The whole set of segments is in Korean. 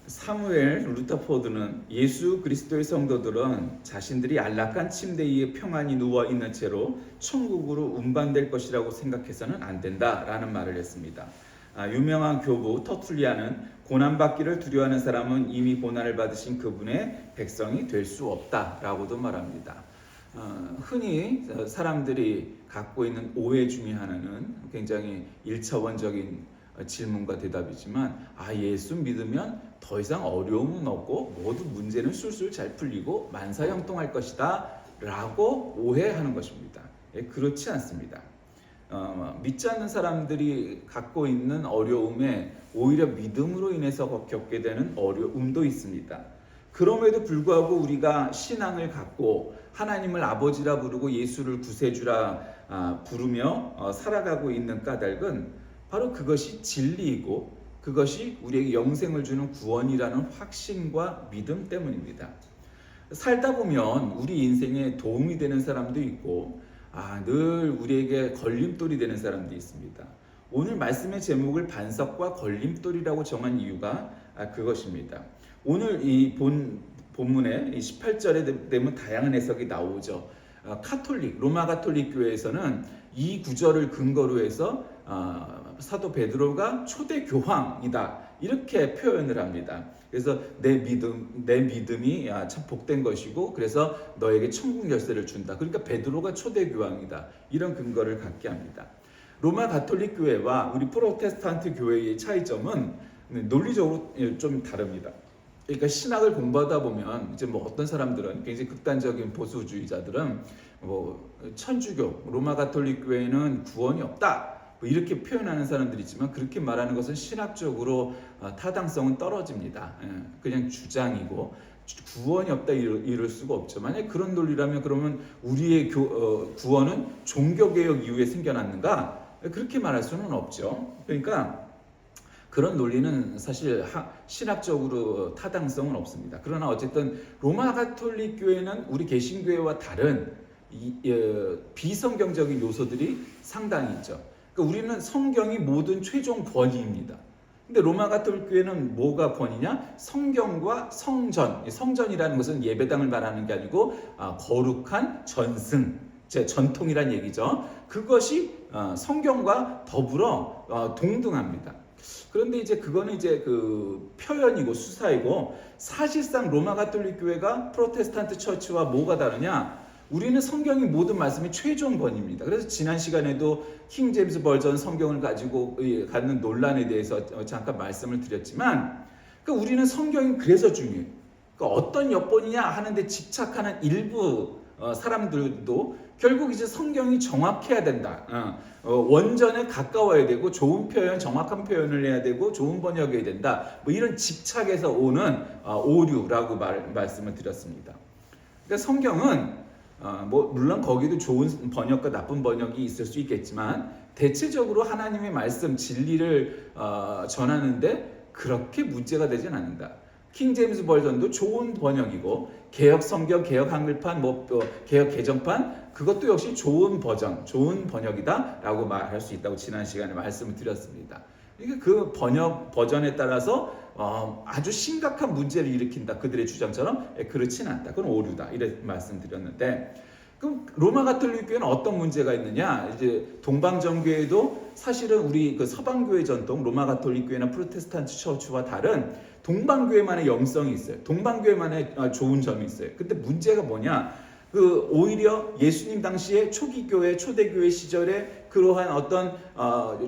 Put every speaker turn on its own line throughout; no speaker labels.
사무엘 루터포드는 예수 그리스도의 성도들은 자신들이 안락한 침대 위에 평안히 누워 있는 채로 천국으로 운반될 것이라고 생각해서는 안 된다라는 말을 했습니다. 유명한 교부 터툴리아는 고난받기를 두려워하는 사람은 이미 고난을 받으신 그분의 백성이 될 수 없다라고도 말합니다. 흔히 사람들이 갖고 있는 오해 중에 하나는 굉장히 일차원적인 질문과 대답이지만 예수 믿으면 더 이상 어려움은 없고 모두 문제는 술술 잘 풀리고 만사형통할 것이다 라고 오해하는 것입니다. 그렇지 않습니다. 믿지 않는 사람들이 갖고 있는 어려움에 오히려 믿음으로 인해서 겪게 되는 어려움도 있습니다. 그럼에도 불구하고 우리가 신앙을 갖고 하나님을 아버지라 부르고 예수를 구세주라 부르며 살아가고 있는 까닭은 바로 그것이 진리이고 그것이 우리에게 영생을 주는 구원이라는 확신과 믿음 때문입니다. 살다 보면 우리 인생에 도움이 되는 사람도 있고 늘 우리에게 걸림돌이 되는 사람도 있습니다. 오늘 말씀의 제목을 반석과 걸림돌이라고 정한 이유가 그것입니다. 오늘 이 본문에 18절에 되면 다양한 해석이 나오죠. 로마 가톨릭 교회에서는 이 구절을 근거로 해서 사도 베드로가 초대 교황이다 이렇게 표현을 합니다. 그래서 내 믿음이 참 복된 것이고 그래서 너에게 천국 열쇠를 준다. 그러니까 베드로가 초대 교황이다. 이런 근거를 갖게 합니다. 로마 가톨릭 교회와 우리 프로테스탄트 교회의 차이점은 논리적으로 좀 다릅니다. 그러니까 신학을 공부하다 보면 이제 어떤 사람들은 굉장히 극단적인 보수주의자들은 천주교, 로마 가톨릭 교회는 구원이 없다 이렇게 표현하는 사람들이 있지만 그렇게 말하는 것은 신학적으로 타당성은 떨어집니다. 그냥 주장이고 구원이 없다 이럴 수가 없죠. 만약 그런 논리라면 그러면 우리의 구원은 종교개혁 이후에 생겨났는가? 그렇게 말할 수는 없죠. 그러니까 그런 논리는 사실 신학적으로 타당성은 없습니다. 그러나 어쨌든 로마 가톨릭 교회는 우리 개신교회와 다른 비성경적인 요소들이 상당히 있죠. 그러니까 우리는 성경이 모든 최종 권위입니다. 근데 로마 가톨릭 교회는 뭐가 권위냐? 성경과 성전. 성전이라는 것은 예배당을 말하는 게 아니고 거룩한 전승, 전통이란 얘기죠. 그것이 성경과 더불어 동등합니다. 그런데 이제 그거는 이제 그 표현이고 수사이고 사실상 로마 가톨릭 교회가 프로테스탄트 처치와 뭐가 다르냐? 우리는 성경이 모든 말씀이 최종 권위입니다. 그래서 지난 시간에도 킹 제임스 버전 성경을 가지고 갖는 논란에 대해서 잠깐 말씀을 드렸지만 그러니까 우리는 성경이 그래서 중요해요. 그러니까 어떤 엽본이냐 하는데 집착하는 일부 사람들도 결국 이제 성경이 정확해야 된다. 원전에 가까워야 되고 좋은 표현, 정확한 표현을 해야 되고 좋은 번역해야 된다. 이런 집착에서 오는 오류라고 말씀을 드렸습니다. 그러니까 성경은 물론 거기도 좋은 번역과 나쁜 번역이 있을 수 있겠지만 대체적으로 하나님의 말씀, 진리를 전하는데 그렇게 문제가 되진 않는다. 킹 제임스 버전도 좋은 번역이고 개역 성경, 개역 한글판, 개역 개정판 그것도 역시 좋은 버전, 좋은 번역이다라고 말할 수 있다고 지난 시간에 말씀을 드렸습니다. 이게 그 번역 버전에 따라서 아주 심각한 문제를 일으킨다. 그들의 주장처럼 그렇진 않다. 그건 오류다. 이렇게 말씀드렸는데 그럼 로마 가톨릭 교회는 어떤 문제가 있느냐? 이제 동방정교회도 사실은 우리 그 서방교회 전통 로마 가톨릭 교회나 프로테스탄트 처치와 다른 동방교회만의 영성이 있어요. 동방교회만의 좋은 점이 있어요. 근데 문제가 뭐냐? 오히려 예수님 당시에 초기 교회, 초대교회 시절에 그러한 어떤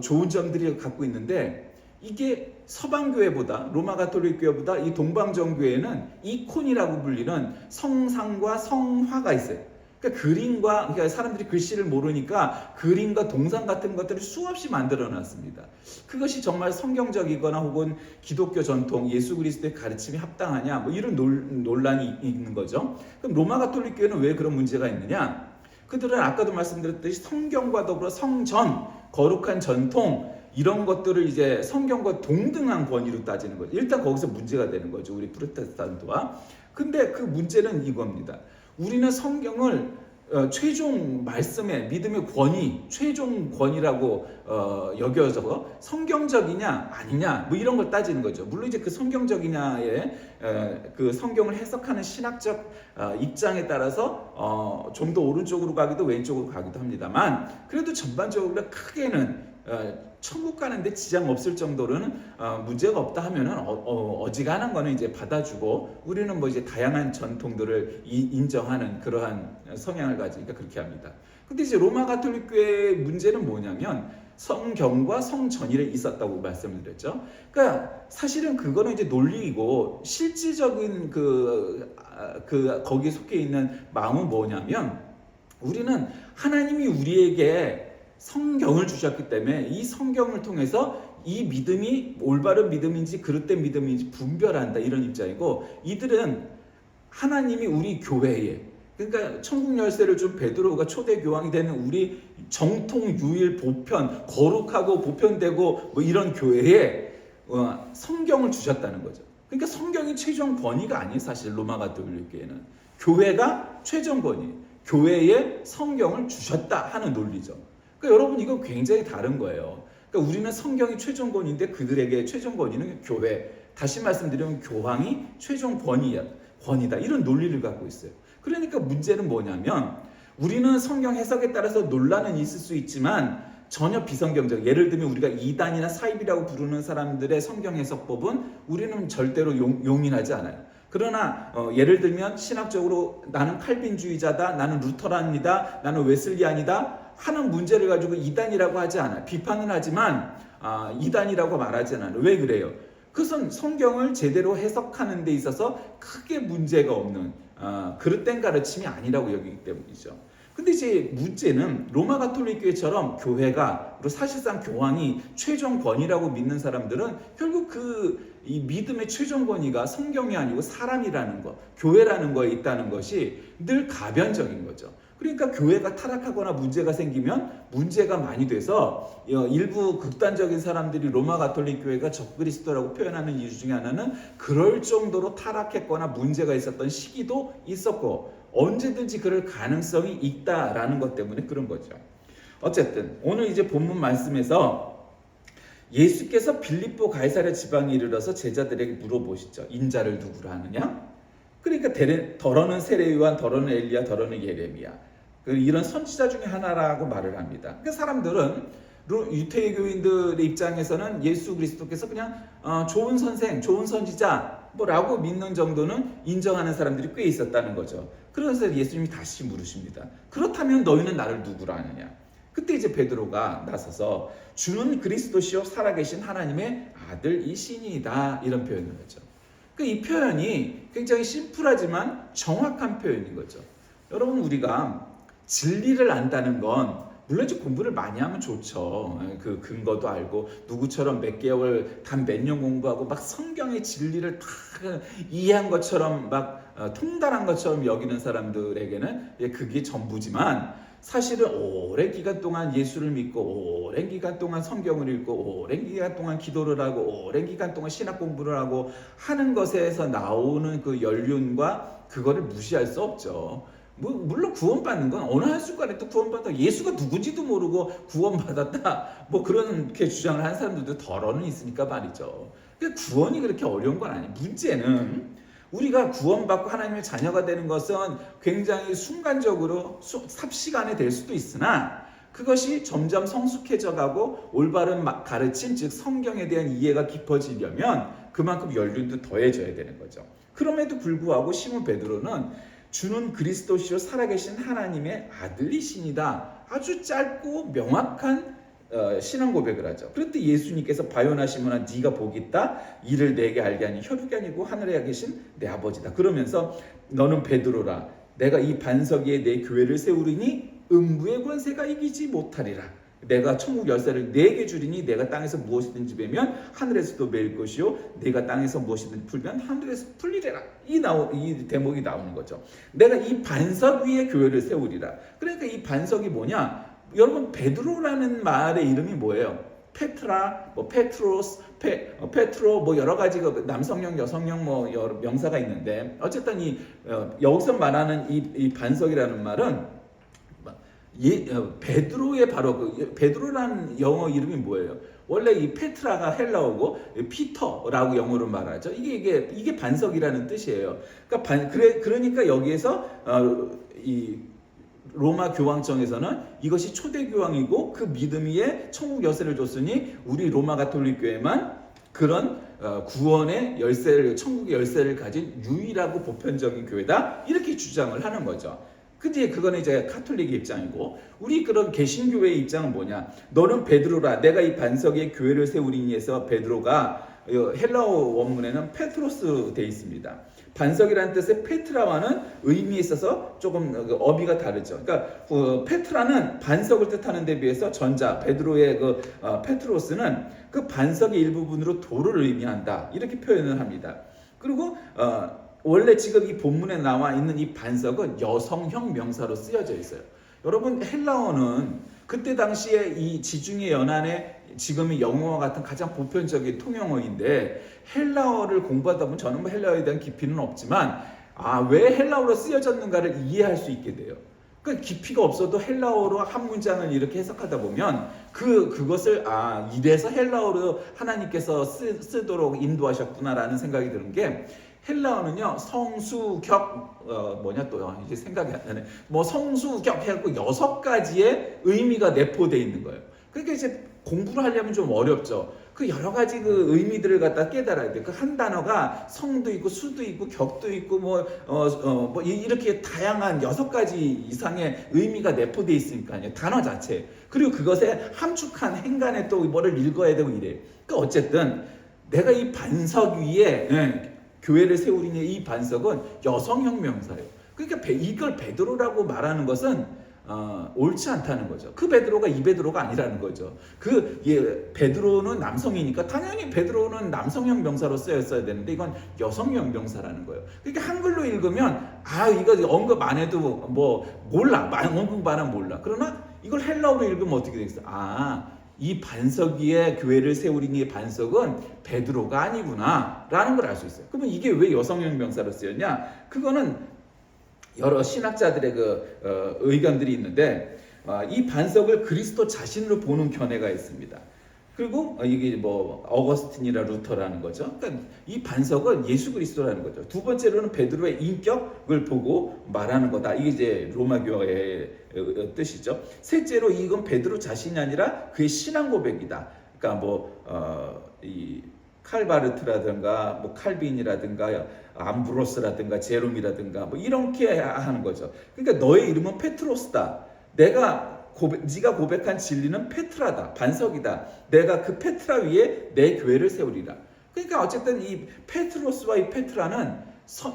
좋은 점들이 갖고 있는데 이게 서방교회보다 로마 가톨릭 교회보다 이 동방정교회는 이콘이라고 불리는 성상과 성화가 있어요. 그러니까 사람들이 글씨를 모르니까 그림과 동상 같은 것들을 수없이 만들어 놨습니다. 그것이 정말 성경적이거나 혹은 기독교 전통, 예수 그리스도의 가르침이 합당하냐 이런 논란이 있는 거죠. 그럼 로마 가톨릭 교회는 왜 그런 문제가 있느냐? 그들은 아까도 말씀드렸듯이 성경과 더불어 성전, 거룩한 전통 이런 것들을 이제 성경과 동등한 권위로 따지는 거죠. 일단 거기서 문제가 되는 거죠. 우리 프로테스탄트와. 근데 그 문제는 이겁니다. 우리는 성경을 최종 말씀의 믿음의 권위, 최종 권위라고 여겨서 성경적이냐 아니냐 뭐 이런 걸 따지는 거죠. 물론 이제 그 성경적이냐에 그 성경을 해석하는 신학적 입장에 따라서 좀 더 오른쪽으로 가기도 왼쪽으로 가기도 합니다만, 그래도 전반적으로 크게는 천국 가는데 지장 없을 정도로는 문제가 없다 하면은 어지간한 거는 이제 받아주고, 우리는 뭐 이제 다양한 전통들을 인정하는 그러한 성향을 가지니까 그렇게 합니다. 근데 이제 로마 가톨릭 교회의 문제는 뭐냐면 성경과 성전일에 있었다고 말씀을 드렸죠. 그러니까 사실은 그거는 이제 논리이고, 실질적인 거기에 속해 있는 마음은 뭐냐면, 우리는 하나님이 우리에게 성경을 주셨기 때문에 이 성경을 통해서 이 믿음이 올바른 믿음인지 그릇된 믿음인지 분별한다, 이런 입장이고, 이들은 하나님이 우리 교회에, 그러니까 천국 열쇠를 준 베드로가 초대 교황이 되는 우리 정통 유일 보편, 거룩하고 보편되고 뭐 이런 교회에 성경을 주셨다는 거죠. 그러니까 성경이 최종 권위가 아니에요. 사실 로마 가톨릭 교회는 교회가 최종 권위, 교회에 성경을 주셨다 하는 논리죠. 그러니까 여러분, 이건 굉장히 다른 거예요. 그러니까 우리는 성경이 최종 권위인데 그들에게 최종 권위는 교회, 다시 말씀드리면 교황이 최종 권위다, 이런 논리를 갖고 있어요. 그러니까 문제는 뭐냐면, 우리는 성경 해석에 따라서 논란은 있을 수 있지만 전혀 비성경적, 예를 들면 우리가 이단이나 사입이라고 부르는 사람들의 성경 해석법은 우리는 절대로 용인하지 않아요. 그러나 예를 들면 신학적으로 나는 칼빈주의자다, 나는 루터란이다, 나는 웨슬리안이다 하는 문제를 가지고 이단이라고 하지 않아요. 비판은 하지만 이단이라고 말하지 않아요. 왜 그래요? 그것은 성경을 제대로 해석하는 데 있어서 크게 문제가 없는 그릇된 가르침이 아니라고 여기기 때문이죠. 근데 이제 문제는 로마 가톨릭 교회처럼 교회가, 그리고 사실상 교황이 최종 권위라고 믿는 사람들은 결국 이 믿음의 최종 권위가 성경이 아니고 사람이라는 것, 교회라는 거에 있다는 것이 늘 가변적인 거죠. 그러니까 교회가 타락하거나 문제가 생기면 문제가 많이 돼서 일부 극단적인 사람들이 로마 가톨릭 교회가 적그리스도라고 표현하는 이유 중에 하나는 그럴 정도로 타락했거나 문제가 있었던 시기도 있었고, 언제든지 그럴 가능성이 있다라는 것 때문에 그런 거죠. 어쨌든 오늘 이제 본문 말씀에서 예수께서 빌립보 가이사랴 지방에 이르러서 제자들에게 물어보시죠. 인자를 누구로 하느냐? 그러니까 더러는 세례요한, 더러는 엘리야, 더러는 예레미야, 이런 선지자 중에 하나라고 말을 합니다. 그러니까 사람들은, 유태교인들의 입장에서는 예수 그리스도께서 그냥 좋은 선생, 좋은 선지자 라고 믿는 정도는 인정하는 사람들이 꽤 있었다는 거죠. 그래서 예수님이 다시 물으십니다. 그렇다면 너희는 나를 누구로 아느냐? 그때 이제 베드로가 나서서 주는 그리스도시요 살아계신 하나님의 아들이시니이다, 이런 표현을 하죠. 이 표현이 굉장히 심플하지만 정확한 표현인 거죠. 여러분, 우리가 진리를 안다는 건 물론 이제 공부를 많이 하면 좋죠. 그 근거도 알고 누구처럼 몇 개월, 단 몇 년 공부하고 막 성경의 진리를 다 이해한 것처럼 막 통달한 것처럼 여기는 사람들에게는 그게 전부지만, 사실은 오랜 기간 동안 예수를 믿고 오랜 기간 동안 성경을 읽고 오랜 기간 동안 기도를 하고 오랜 기간 동안 신학 공부를 하고 하는 것에서 나오는 그 연륜과 그거를 무시할 수 없죠. 물론 구원받는 건 어느 한순간에 또 구원받다, 예수가 누군지도 모르고 구원받았다 뭐 그렇게 주장을 하는 사람들도 덜어는 있으니까 말이죠. 그러니까 구원이 그렇게 어려운 건 아니에요. 문제는 우리가 구원받고 하나님의 자녀가 되는 것은 굉장히 순간적으로 삽시간에 될 수도 있으나, 그것이 점점 성숙해져 가고 올바른 가르침, 즉 성경에 대한 이해가 깊어지려면 그만큼 연륜도 더해져야 되는 거죠. 그럼에도 불구하고 시몬 베드로는 주는 그리스도시요 살아계신 하나님의 아들이시니다, 아주 짧고 명확한 신앙 고백을 하죠. 그런데 예수님께서 바요나 시몬아, 네가 복이 있다. 이를 내게 알게 하니 혈육이 아니고 하늘에 계신 내 아버지다. 그러면서 너는 베드로라. 내가 이 반석 위에 내 교회를 세우리니 음부의 권세가 이기지 못하리라. 내가 천국 열쇠를 네게 주리니 내가 땅에서 무엇이든지 베면 하늘에서도 매일 것이요 내가 땅에서 무엇이든지 풀면 하늘에서 풀리리라. 이 대목이 나오는 거죠. 내가 이 반석 위에 교회를 세우리라. 그러니까 이 반석이 뭐냐? 여러분, 베드로라는 말의 이름이 뭐예요? 페트라, 페트로스, 페트로, 여러 가지 남성형, 여성형 여러 명사가 있는데, 어쨌든 여기서 말하는 이 반석이라는 말은 베드로의 바로 베드로라는 영어 이름이 뭐예요? 원래 이 페트라가 헬라어고 피터라고 영어로 말하죠. 이게 반석이라는 뜻이에요. 그러니까 여기에서 이 로마 교황청에서는 이것이 초대 교황이고 그 믿음 위에 천국 열쇠를 줬으니 우리 로마 가톨릭 교회만 그런 구원의 열쇠를, 천국의 열쇠를 가진 유일하고 보편적인 교회다, 이렇게 주장을 하는 거죠. 근데 그거는 이제 카톨릭의 입장이고, 우리 그런 개신교회의 입장은 뭐냐? 너는 베드로라, 내가 이 반석에 교회를 세우리니 해서 베드로가 헬라어 원문에는 페트로스 돼 있습니다. 반석이라는 뜻의 페트라와는 의미에 있어서 조금 어비가 다르죠. 그러니까 페트라는 반석을 뜻하는 데 비해서 전자 베드로의 페트로스는 그 반석의 일부분으로 돌을 의미한다, 이렇게 표현을 합니다. 그리고 원래 지금 이 본문에 나와 있는 이 반석은 여성형 명사로 쓰여져 있어요. 여러분, 헬라어는 그때 당시에 이 지중해 연안에 지금의 영어와 같은 가장 보편적인 통용어인데, 헬라어를 공부하다 보면 저는 뭐 헬라어에 대한 깊이는 없지만 왜 헬라어로 쓰여졌는가를 이해할 수 있게 돼요. 그 깊이가 없어도 헬라어로 한 문장을 이렇게 해석하다 보면 그것을 이래서 헬라어로 하나님께서 쓰도록 인도하셨구나라는 생각이 드는 게, 헬라어는요 성수격 이제 생각이 안 나네. 성수격 해갖고 6가지의 의미가 내포되어 있는 거예요. 그러니까 이제 공부를 하려면 좀 어렵죠. 그 여러 가지 그 의미들을 갖다 깨달아야 돼. 그 한 단어가 성도 있고 수도 있고 격도 있고 이렇게 다양한 6가지 이상의 의미가 내포되어 있으니까요. 단어 자체. 그리고 그것에 함축한 행간에 또 뭐를 읽어야 되고 이래. 그러니까 어쨌든 내가 이 반석 위에 교회를 세우리니, 이 반석은 여성형 명사예요. 그러니까 이걸 베드로라고 말하는 것은 옳지 않다는 거죠. 그 베드로가 이 베드로가 아니라는 거죠. 베드로는 남성이니까 당연히 베드로는 남성형 명사로 쓰였어야 되는데 이건 여성형 명사라는 거예요. 그러니까 한글로 읽으면 이거 언급 안 해도 몰라. 언급 안 하면 몰라. 그러나 이걸 헬라어로 읽으면 어떻게 되겠어? 이 반석 위에 교회를 세우리니 반석은 베드로가 아니구나 라는 걸 알 수 있어요. 그러면 이게 왜 여성형 명사로 쓰였냐? 그거는 여러 신학자들의 의견들이 있는데, 이 반석을 그리스도 자신으로 보는 견해가 있습니다. 그리고 이게 어거스틴이라 루터라는 거죠. 그러니까 이 반석은 예수 그리스도라는 거죠. 두 번째로는 베드로의 인격을 보고 말하는 거다. 이게 이제 로마 교회의 뜻이죠. 셋째로 이건 베드로 자신이 아니라 그의 신앙 고백이다. 그러니까 이 칼바르트라든가 칼빈이라든가 암브로스라든가 제롬이라든가 이렇게 하는 거죠. 그러니까 너의 이름은 페트로스다. 네가 고백한 진리는 페트라다, 반석이다. 내가 그 페트라 위에 내 교회를 세우리라. 그러니까 어쨌든 이 페트로스와 이 페트라는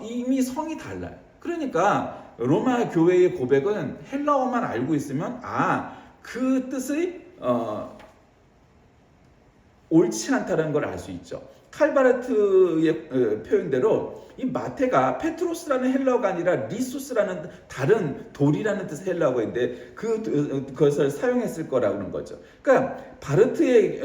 이미 성이 달라요. 그러니까 로마 교회의 고백은 헬라어만 알고 있으면 그 뜻의 옳지 않다는 걸 알 수 있죠. 칼바르트의 표현대로 이 마태가 페트로스라는 헬라어가 아니라 리소스라는 다른 돌이라는 뜻의 헬라어인데 그것을 사용했을 거라는 거죠. 그러니까 바르트의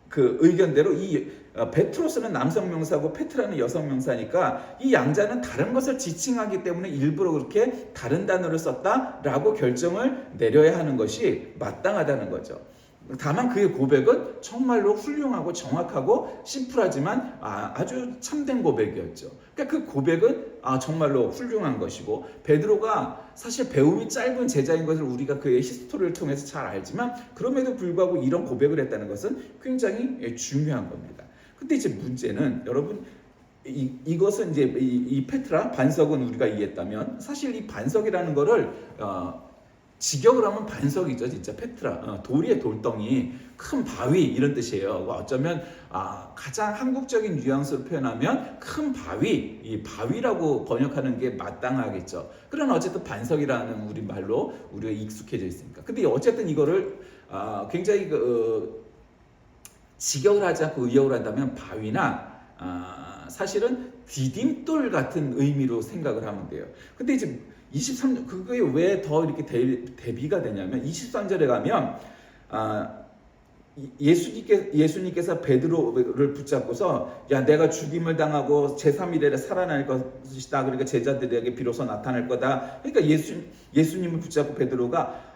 그 의견대로 이 베트로스는 남성 명사고 페트라는 여성 명사니까 이 양자는 다른 것을 지칭하기 때문에 일부러 그렇게 다른 단어를 썼다라고 결정을 내려야 하는 것이 마땅하다는 거죠. 다만 그의 고백은 정말로 훌륭하고 정확하고 심플하지만 아주 참된 고백이었죠. 그러니까 그 고백은 정말로 훌륭한 것이고, 베드로가 사실 배움이 짧은 제자인 것을 우리가 그의 히스토리를 통해서 잘 알지만 그럼에도 불구하고 이런 고백을 했다는 것은 굉장히 중요한 겁니다. 근데 이제 문제는 여러분, 이것은 이제 이 페트라 반석은 우리가 이해했다면, 사실 이 반석이라는 거를 직역을 하면 반석이죠. 진짜 페트라, 돌이의 돌덩이, 큰 바위 이런 뜻이에요. 어쩌면 가장 한국적인 뉘앙스로 표현하면 큰 바위, 이 바위라고 번역하는 게 마땅하겠죠. 그러나 어쨌든 반석이라는 우리 말로 우리가 익숙해져 있으니까. 근데 어쨌든 이거를 굉장히 직역을 하지 않고 의역을 한다면 바위나 사실은 디딤돌 같은 의미로 생각을 하면 돼요. 근데 이제 23절 그게 왜 더 이렇게 대비가 되냐면 23절에 가면 예수님께서 베드로를 붙잡고서 내가 죽임을 당하고 제3일에 살아날 것이다. 그러니까 제자들에게 비로소 나타날 거다. 그러니까 예수님을 붙잡고 베드로가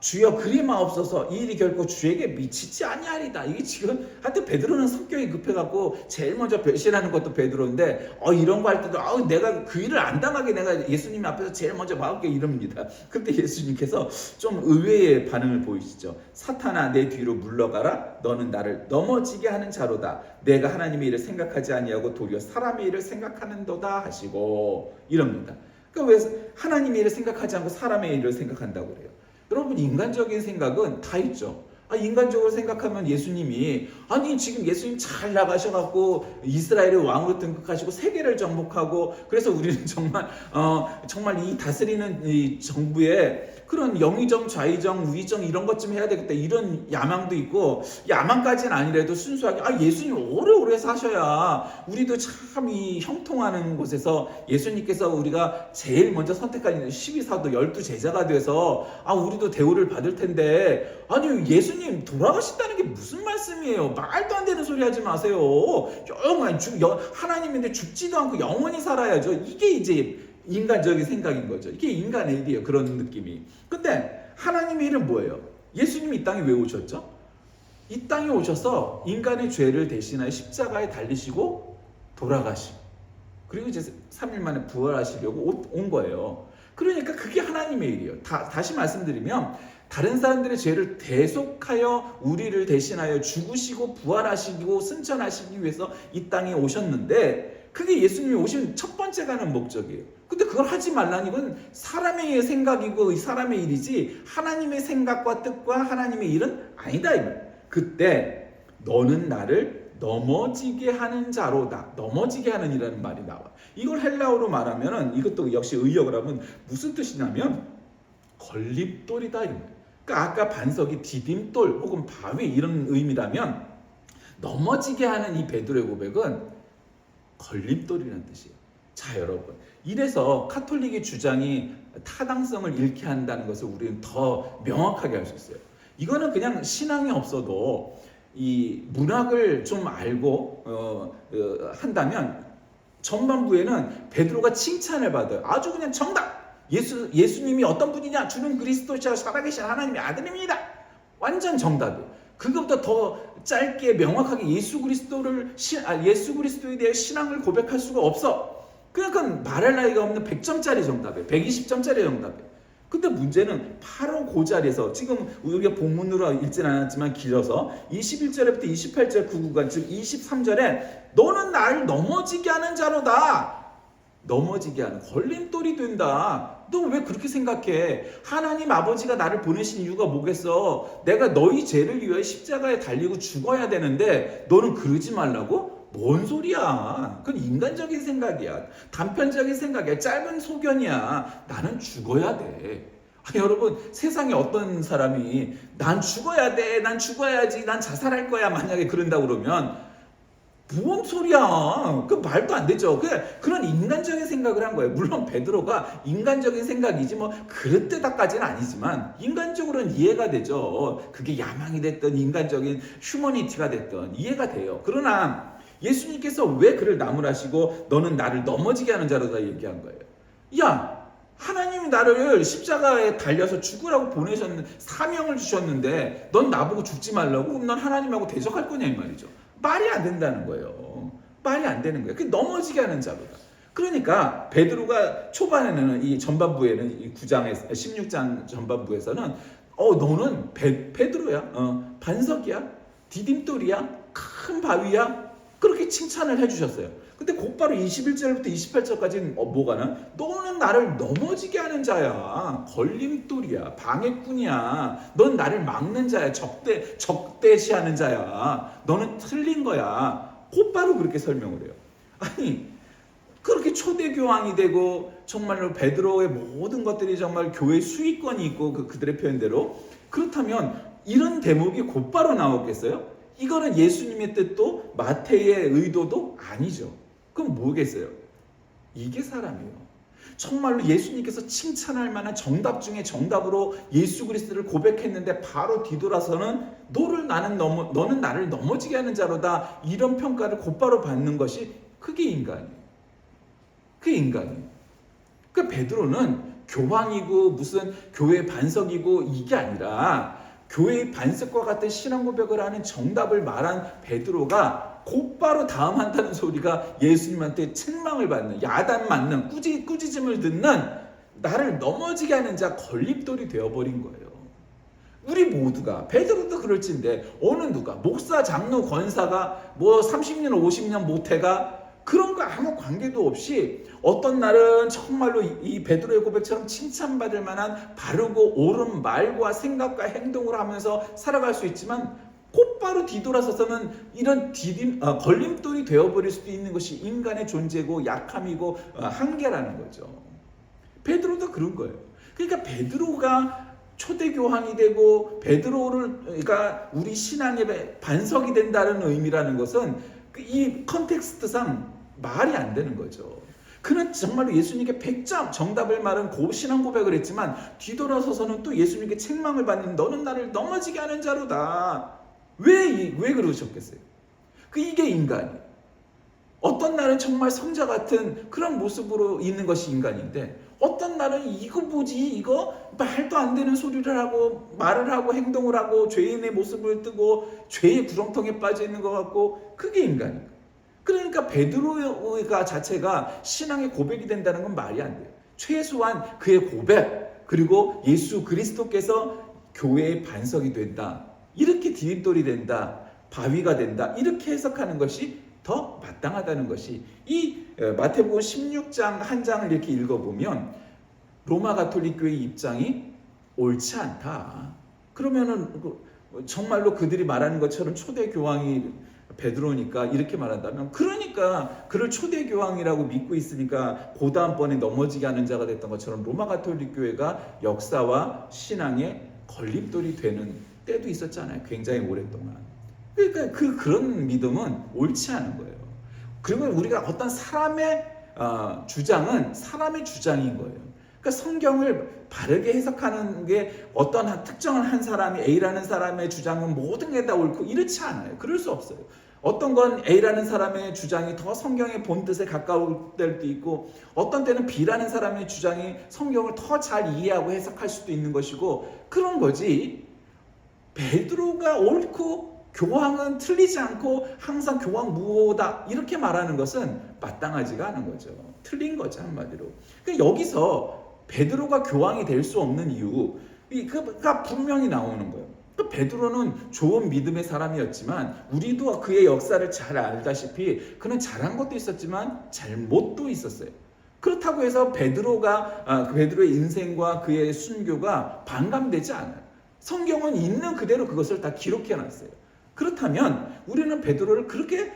주여 그리 마옵소서 이 일이 결코 주에게 미치지 아니하리다. 이게 지금 하여튼 베드로는 성격이 급해갖고 제일 먼저 배신하는 것도 베드로인데 이런 거 할 때도 내가 그 일을 안 당하게 내가 예수님 앞에서 제일 먼저 막을게 이럽니다. 근데 예수님께서 좀 의외의 반응을 보이시죠. 사탄아 내 뒤로 물러가라. 너는 나를 넘어지게 하는 자로다. 내가 하나님의 일을 생각하지 아니하고 도리어 사람의 일을 생각하는도다 하시고 이럽니다. 그러니까 왜 하나님의 일을 생각하지 않고 사람의 일을 생각한다고 그래요? 여러분 인간적인 생각은 다 있죠. 인간적으로 생각하면 예수님이 지금 예수님 잘 나가셔갖고 이스라엘의 왕으로 등극하시고 세계를 정복하고 그래서 우리는 정말 이 다스리는 이 정부에 그런 영의정, 좌의정, 우의정 이런 것 좀 해야 되겠다 이런 야망도 있고 야망까지는 아니라도 순수하게 예수님 오래오래 사셔야 우리도 참 이 형통하는 곳에서 예수님께서 우리가 제일 먼저 선택한 12사도 12제자가 돼서 우리도 대우를 받을 텐데 예수님 돌아가신다는 게 무슨 말씀이에요? 말도 안 되는 소리 하지 마세요. 하나님인데 죽지도 않고 영원히 살아야죠. 이게 이제 인간적인 생각인 거죠. 이게 인간의 일이에요. 그런 느낌이. 근데 하나님의 일은 뭐예요? 예수님이 이 땅에 왜 오셨죠? 이 땅에 오셔서 인간의 죄를 대신하여 십자가에 달리시고 돌아가시고 그리고 이제 3일 만에 부활하시려고 온 거예요. 그러니까 그게 하나님의 일이에요. 다시 말씀드리면 다른 사람들의 죄를 대속하여 우리를 대신하여 죽으시고 부활하시고 승천하시기 위해서 이 땅에 오셨는데 그게 예수님이 오신 첫 번째 가는 목적이에요. 근데 그걸 하지 말라는 건 사람의 생각이고 사람의 일이지 하나님의 생각과 뜻과 하나님의 일은 아니다 이 말. 그때 너는 나를 넘어지게 하는 자로다. 넘어지게 하는 이라는 말이 나와. 이걸 헬라어로 말하면은 이것도 역시 의역을 하면 무슨 뜻이냐면 걸림돌이다. 그러니까 아까 반석이 디딤돌 혹은 바위 이런 의미라면 넘어지게 하는 이 베드로의 고백은 걸림돌이라는 뜻이에요. 자 여러분 이래서 카톨릭의 주장이 타당성을 잃게 한다는 것을 우리는 더 명확하게 할 수 있어요. 이거는 그냥 신앙이 없어도 이 문학을 좀 알고 한다면 전반부에는 베드로가 칭찬을 받아요. 아주 그냥 정답! 예수님이 어떤 분이냐? 주는 그리스도시여 살아계신 하나님의 아들입니다. 완전 정답이에요. 그것보다 더 짧게 명확하게 예수 그리스도에 대해 신앙을 고백할 수가 없어. 그러니까 말할 나위가 없는 100점짜리 정답이에요. 120점짜리 정답이에요. 근데 문제는 바로 그 자리에서 지금 우리가 본문으로 읽진 않았지만 길어서 21절부터 28절 그 구간 즉 23절에 너는 나를 넘어지게 하는 자로다. 넘어지게 하는 걸림돌이 된다. 너 왜 그렇게 생각해? 하나님 아버지가 나를 보내신 이유가 뭐겠어? 내가 너희 죄를 위하여 십자가에 달리고 죽어야 되는데 너는 그러지 말라고? 뭔 소리야? 그건 인간적인 생각이야. 단편적인 생각이야. 짧은 소견이야. 나는 죽어야 돼. 여러분 세상에 어떤 사람이 난 죽어야 돼. 난 죽어야지. 난 자살할 거야. 만약에 그런다고 그러면 뭔 소리야? 그 말도 안 되죠. 그런 인간적인 생각을 한 거예요. 물론 베드로가 인간적인 생각이지 뭐 그릇되다까지는 아니지만 인간적으로는 이해가 되죠. 그게 야망이 됐든 인간적인 휴머니티가 됐든 이해가 돼요. 그러나 예수님께서 왜 그를 나무라시고 너는 나를 넘어지게 하는 자로다 얘기한 거예요. 야, 하나님이 나를 십자가에 달려서 죽으라고 보내셨는데 사명을 주셨는데 넌 나보고 죽지 말라고? 그럼 넌 하나님하고 대적할 거냐 이 말이죠. 말이 안 된다는 거예요. 말이 안 되는 거예요. 그게 넘어지게 하는 자로다. 그러니까 베드로가 초반에는 이 전반부에는 이 9장에서 16장 전반부에서는 너는 베드로야. 반석이야. 디딤돌이야. 큰 바위야. 그렇게 칭찬을 해주셨어요. 근데 곧바로 21절부터 28절까지는 뭐가 나? 너는 나를 넘어지게 하는 자야. 걸림돌이야. 방해꾼이야. 넌 나를 막는 자야. 적대시하는 자야. 너는 틀린 거야. 곧바로 그렇게 설명을 해요. 아니 그렇게 초대교황이 되고 정말로 베드로의 모든 것들이 정말 교회 수익권이 있고 그들의 표현대로 그렇다면 이런 대목이 곧바로 나오겠어요? 이거는 예수님의 뜻도 마태의 의도도 아니죠. 그럼 뭐겠어요? 이게 사람이에요. 정말로 예수님께서 칭찬할 만한 정답 중에 정답으로 예수 그리스도를 고백했는데 바로 뒤돌아서는 너는 나를 넘어지게 하는 자로다. 이런 평가를 곧바로 받는 것이 그게 인간이에요. 그게 인간이에요. 그 베드로는 교황이고 무슨 교회 반석이고 이게 아니라 교회의 반석과 같은 신앙 고백을 하는 정답을 말한 베드로가 곧바로 다음 한다는 소리가 예수님한테 책망을 받는, 야단 맞는, 꾸짖음을 듣는, 나를 넘어지게 하는 자, 걸림돌이 되어버린 거예요. 우리 모두가, 베드로도 그럴진데 어느 누가 목사, 장로, 권사가 뭐 30년 50년 모태가 그런 거 아무 관계도 없이 어떤 날은 정말로 이 베드로의 고백처럼 칭찬받을 만한 바르고 옳은 말과 생각과 행동을 하면서 살아갈 수 있지만 곧바로 뒤돌아서서는 이런 걸림돌이 되어버릴 수도 있는 것이 인간의 존재고 약함이고 한계라는 거죠. 베드로도 그런 거예요. 그러니까 베드로가 초대교황이 되고 베드로가 우리 신앙의 반석이 된다는 의미라는 것은 이 컨텍스트상 말이 안 되는 거죠. 그는 정말로 예수님께 100점 정답을 말한 신앙 고백을 했지만 뒤돌아서서는 또 예수님께 책망을 받는, 너는 나를 넘어지게 하는 자로다. 왜 그러셨겠어요? 이게 인간이에요. 어떤 날은 정말 성자 같은 그런 모습으로 있는 것이 인간인데 어떤 날은 이거 뭐지, 이거 말도 안 되는 소리를 하고 말을 하고 행동을 하고 죄인의 모습을 띠고 죄의 구렁텅이에 빠져 있는 것 같고, 그게 인간이에요. 그러니까 베드로가 자체가 신앙의 고백이 된다는 건 말이 안 돼요. 최소한 그의 고백, 그리고 예수 그리스도께서 교회의 반석이 된다, 이렇게 디딤돌이 된다, 바위가 된다, 이렇게 해석하는 것이 더 마땅하다는 것이, 이 마태복음 16장 한 장을 이렇게 읽어보면 로마 가톨릭 교회의 입장이 옳지 않다. 그러면은 정말로 그들이 말하는 것처럼 초대 교황이 베드로니까 이렇게 말한다면, 그러니까 그를 초대 교황이라고 믿고 있으니까 그 다음번에 넘어지게 하는 자가 됐던 것처럼 로마 가톨릭 교회가 역사와 신앙의 걸림돌이 되는 때도 있었잖아요. 굉장히 오랫동안. 그러니까 그런 믿음은 옳지 않은 거예요. 그리고 우리가 어떤 사람의 주장은 사람의 주장인 거예요. 그러니까 성경을 바르게 해석하는 게 어떤 특정한 한 사람이, A라는 사람의 주장은 모든 게 다 옳고 이렇지 않아요. 그럴 수 없어요. 어떤 건 A라는 사람의 주장이 더 성경의 본뜻에 가까울 때도 있고, 어떤 때는 B라는 사람의 주장이 성경을 더 잘 이해하고 해석할 수도 있는 것이고, 그런 거지. 베드로가 옳고 교황은 틀리지 않고 항상 교황 무호다, 이렇게 말하는 것은 마땅하지가 않은 거죠. 틀린 거죠, 한마디로. 그러니까 여기서 베드로가 교황이 될 수 없는 이유가 분명히 나오는 거예요. 베드로는 좋은 믿음의 사람이었지만 우리도 그의 역사를 잘 알다시피 그는 잘한 것도 있었지만 잘못도 있었어요. 그렇다고 해서 베드로의 인생과 그의 순교가 반감되지 않아요. 성경은 있는 그대로 그것을 다 기록해놨어요. 그렇다면 우리는 베드로를 그렇게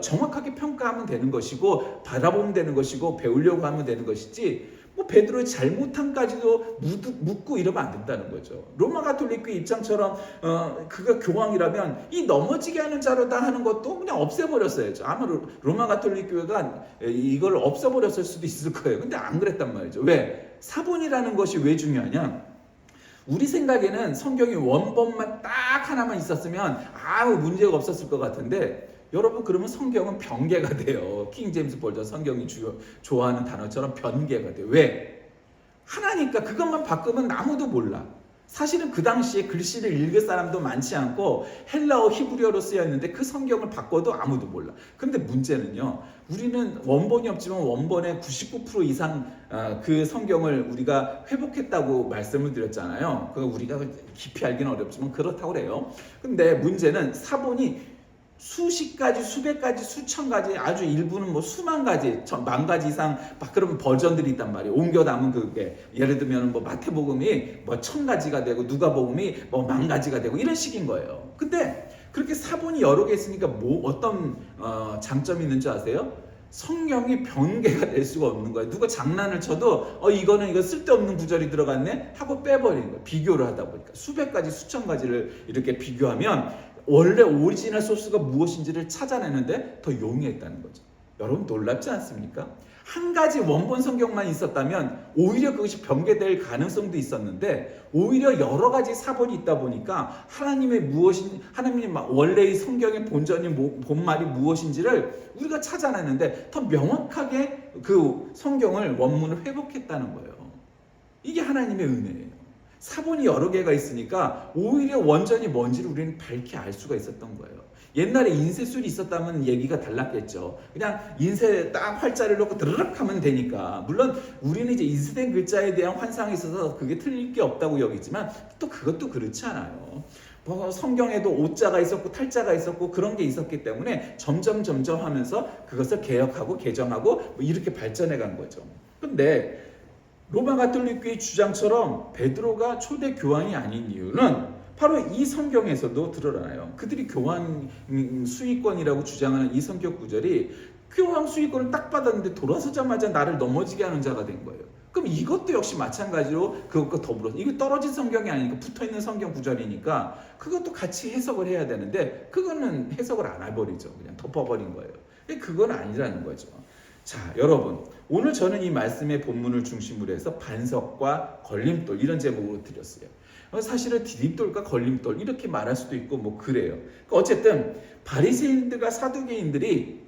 정확하게 평가하면 되는 것이고, 바라보면 되는 것이고, 배우려고 하면 되는 것이지, 베드로의 잘못함까지도 묻고 이러면 안 된다는 거죠. 로마 가톨릭교 입장처럼 그가 교황이라면 이 넘어지게 하는 자로다 하는 것도 그냥 없애버렸어야죠. 아마 로마 가톨릭 교회가 이걸 없애버렸을 수도 있을 거예요. 근데 안 그랬단 말이죠. 왜? 사본이라는 것이 왜 중요하냐? 우리 생각에는 성경의 원본만 딱 하나만 있었으면 아무 문제가 없었을 것 같은데, 여러분, 그러면 성경은 변개가 돼요. 킹 제임스 버전 성경이 좋아하는 단어처럼 변개가 돼요. 왜? 하나니까 그것만 바꾸면 아무도 몰라. 사실은 그 당시에 글씨를 읽을 사람도 많지 않고 헬라어 히브리어로 쓰여있는데 그 성경을 바꿔도 아무도 몰라. 근데 문제는요, 우리는 원본이 없지만 원본의 99% 이상 그 성경을 우리가 회복했다고 말씀을 드렸잖아요. 그거 우리가 깊이 알기는 어렵지만 그렇다고 그래요. 근데 문제는 사본이 수십 가지, 수백 가지, 수천 가지, 아주 일부는 수만 가지, 만 가지 이상 그런 버전들이 있단 말이에요. 옮겨 담은 그게, 예를 들면 마태복음이 1000가지가 되고 누가복음이 10,000가지가 되고 이런 식인 거예요. 근데 그렇게 사본이 여러 개 있으니까 어떤 장점이 있는 줄 아세요? 성경이 변개가 될 수가 없는 거예요. 누가 장난을 쳐도 이거 쓸데없는 구절이 들어갔네 하고 빼버리는 거예요. 비교를 하다 보니까 수백 가지, 수천 가지를 이렇게 비교하면 원래 오리지널 소스가 무엇인지를 찾아내는데 더 용이했다는 거죠. 여러분 놀랍지 않습니까? 한 가지 원본 성경만 있었다면 오히려 그것이 변개될 가능성도 있었는데 오히려 여러 가지 사본이 있다 보니까 하나님의 원래의 성경의 본말이 무엇인지를 우리가 찾아냈는데 더 명확하게 그 성경을 원문을 회복했다는 거예요. 이게 하나님의 은혜예요. 사본이 여러 개가 있으니까 오히려 원전이 뭔지를 우리는 밝히 알 수가 있었던 거예요. 옛날에 인쇄술이 있었다면 얘기가 달랐겠죠. 그냥 인쇄 딱 활자를 놓고 드르륵 하면 되니까. 물론 우리는 이제 인쇄된 글자에 대한 환상이 있어서 그게 틀릴 게 없다고 여기지만 또 그것도 그렇지 않아요. 뭐 성경에도 오자가 있었고 탈자가 있었고 그런 게 있었기 때문에 점점 하면서 그것을 개혁하고 개정하고 뭐 이렇게 발전해 간 거죠. 근데 로마 가톨릭교의 주장처럼 베드로가 초대 교황이 아닌 이유는 바로 이 성경에서도 드러나요. 그들이 교황 수위권이라고 주장하는 이 성경 구절이 교황 수위권을 딱 받았는데 돌아서자마자 나를 넘어지게 하는 자가 된 거예요. 그럼 이것도 역시 마찬가지로 그것과 더불어서 이거 떨어진 성경이 아니니까 붙어있는 성경 구절이니까 그것도 같이 해석을 해야 되는데 그거는 해석을 안 해버리죠. 그냥 덮어버린 거예요. 그건 아니라는 거죠. 자, 여러분, 오늘 저는 이 말씀의 본문을 중심으로 해서 반석과 걸림돌 이런 제목으로 드렸어요. 사실은 디딤돌과 걸림돌 이렇게 말할 수도 있고 뭐 그래요. 어쨌든 바리새인들과 사두개인들이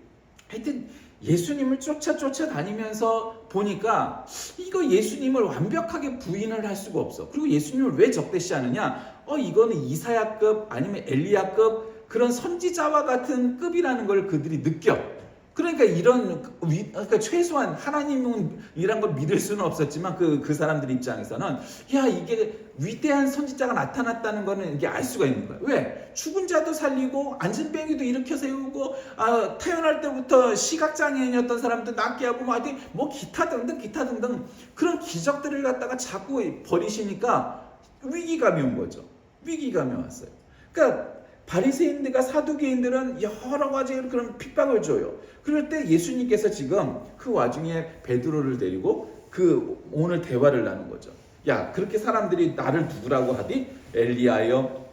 하여튼 예수님을 쫓아 다니면서 보니까 이거 예수님을 완벽하게 부인을 할 수가 없어. 그리고 예수님을 왜 적대시하느냐? 이거는 이사야급 아니면 엘리야급 그런 선지자와 같은 급이라는 걸 그들이 느껴. 그러니까 그러니까 최소한 하나님이란 걸 믿을 수는 없었지만 그 사람들 입장에서는 야 이게 위대한 선지자가 나타났다는 거는 이게 알 수가 있는 거야. 왜? 죽은 자도 살리고 앉은뱅이도 일으켜 세우고 태어날 때부터 시각장애인이었던 사람도 낫게 하고 뭐 기타 등등 그런 기적들을 갖다가 자꾸 버리시니까 위기감이 온 거죠. 위기감이 왔어요. 그러니까 바리새인들과 사두개인들은 여러 가지 그런 핍박을 줘요. 그럴 때 예수님께서 지금 그 와중에 베드로를 데리고 오늘 대화를 나눈 거죠. 야, 그렇게 사람들이 나를 누구라고 하디? 엘리야여,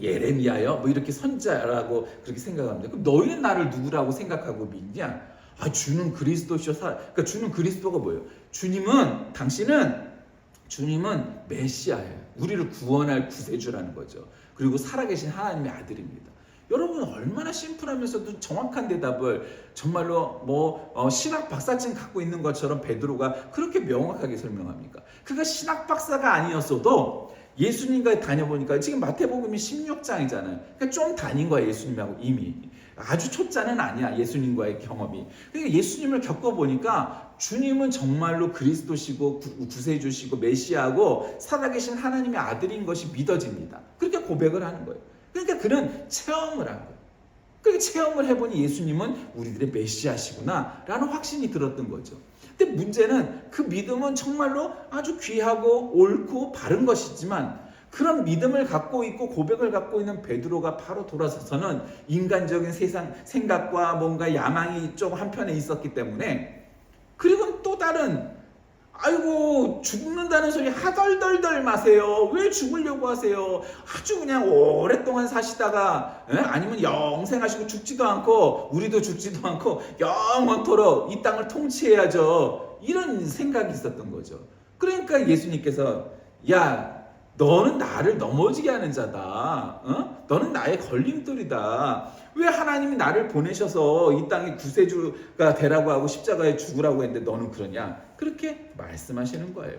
예레미야여, 뭐 이렇게 선지자라고 그렇게 생각합니다. 그럼 너희는 나를 누구라고 생각하고 믿냐? 주는 그리스도시여. 그러니까 주는 그리스도가 뭐예요? 주님은 메시아예요. 우리를 구원할 구세주라는 거죠. 그리고 살아계신 하나님의 아들입니다. 여러분 얼마나 심플하면서도 정확한 대답을 정말로 신학 박사증 갖고 있는 것처럼 베드로가 그렇게 명확하게 설명합니까? 그가 신학 박사가 아니었어도 예수님과 다녀보니까 지금 마태복음이 16장이잖아요. 그러니까 좀 다닌 거야 예수님하고 이미. 아주 초짜는 아니야 예수님과의 경험이. 그러니까 예수님을 겪어보니까 주님은 정말로 그리스도시고 구세주시고 메시아고 살아계신 하나님의 아들인 것이 믿어집니다. 그렇게 고백을 하는 거예요. 그러니까 그는 체험을 한 거예요. 그렇게 체험을 해보니 예수님은 우리들의 메시아시구나 라는 확신이 들었던 거죠. 근데 문제는 그 믿음은 정말로 아주 귀하고 옳고 바른 것이지만 그런 믿음을 갖고 있고 고백을 갖고 있는 베드로가 바로 돌아서서는 인간적인 세상 생각과 뭔가 야망이 좀 한편에 있었기 때문에 그리고 또 다른 아이고 죽는다는 소리 하덜덜덜 마세요. 왜 죽으려고 하세요? 아주 그냥 오랫동안 사시다가 아니면 영생하시고 죽지도 않고 우리도 죽지도 않고 영원토록 이 땅을 통치해야죠. 이런 생각이 있었던 거죠. 그러니까 예수님께서 야 너는 나를 넘어지게 하는 자다. 너는 나의 걸림돌이다. 왜 하나님이 나를 보내셔서 이 땅의 구세주가 되라고 하고 십자가에 죽으라고 했는데 너는 그러냐? 그렇게 말씀하시는 거예요.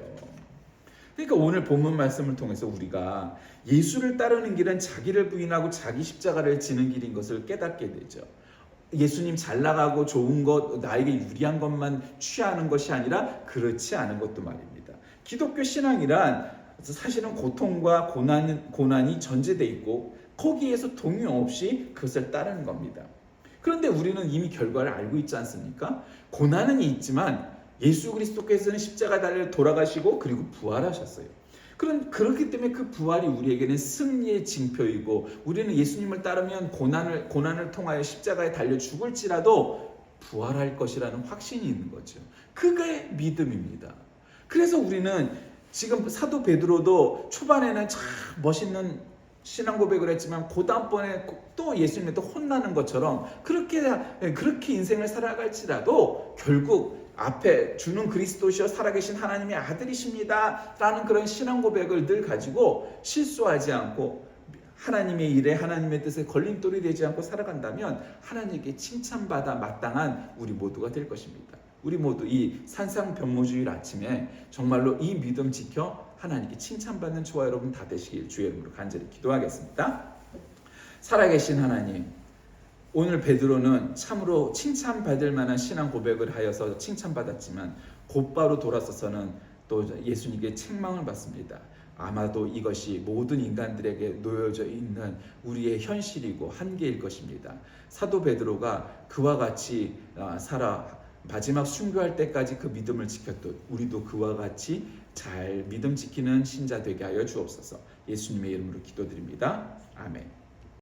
그러니까 오늘 본문 말씀을 통해서 우리가 예수를 따르는 길은 자기를 부인하고 자기 십자가를 지는 길인 것을 깨닫게 되죠. 예수님 잘 나가고 좋은 것, 나에게 유리한 것만 취하는 것이 아니라 그렇지 않은 것도 말입니다. 기독교 신앙이란 사실은 고통과 고난이 전제되어 있고 거기에서 동요 없이 그것을 따르는 겁니다. 그런데 우리는 이미 결과를 알고 있지 않습니까? 고난은 있지만 예수 그리스도께서는 십자가 달려 돌아가시고 그리고 부활하셨어요. 그렇기 때문에 그 부활이 우리에게는 승리의 징표이고 우리는 예수님을 따르면 고난을 통하여 십자가에 달려 죽을지라도 부활할 것이라는 확신이 있는 거죠. 그게 믿음입니다. 그래서 우리는 지금 사도 베드로도 초반에는 참 멋있는 신앙 고백을 했지만 그 다음번에 또 예수님이 또 혼나는 것처럼 그렇게 인생을 살아갈지라도 결국 앞에 주는 그리스도시여 살아계신 하나님의 아들이십니다 라는 그런 신앙 고백을 늘 가지고 실수하지 않고 하나님의 일에 하나님의 뜻에 걸림돌이 되지 않고 살아간다면 하나님께 칭찬받아 마땅한 우리 모두가 될 것입니다. 우리 모두 이 산상변모주일 아침에 정말로 이 믿음 지켜 하나님께 칭찬받는 저와 여러분 다 되시길 주의 이름으로 간절히 기도하겠습니다. 살아계신 하나님, 오늘 베드로는 참으로 칭찬받을 만한 신앙 고백을 하여서 칭찬받았지만 곧바로 돌아서서는 또 예수님께 책망을 받습니다. 아마도 이것이 모든 인간들에게 놓여져 있는 우리의 현실이고 한계일 것입니다. 사도 베드로가 그와 같이 살아 마지막 순교할 때까지 그 믿음을 지켰던 우리도 그와 같이 잘 믿음 지키는 신자 되게 하여 주옵소서. 예수님의 이름으로 기도드립니다. 아멘.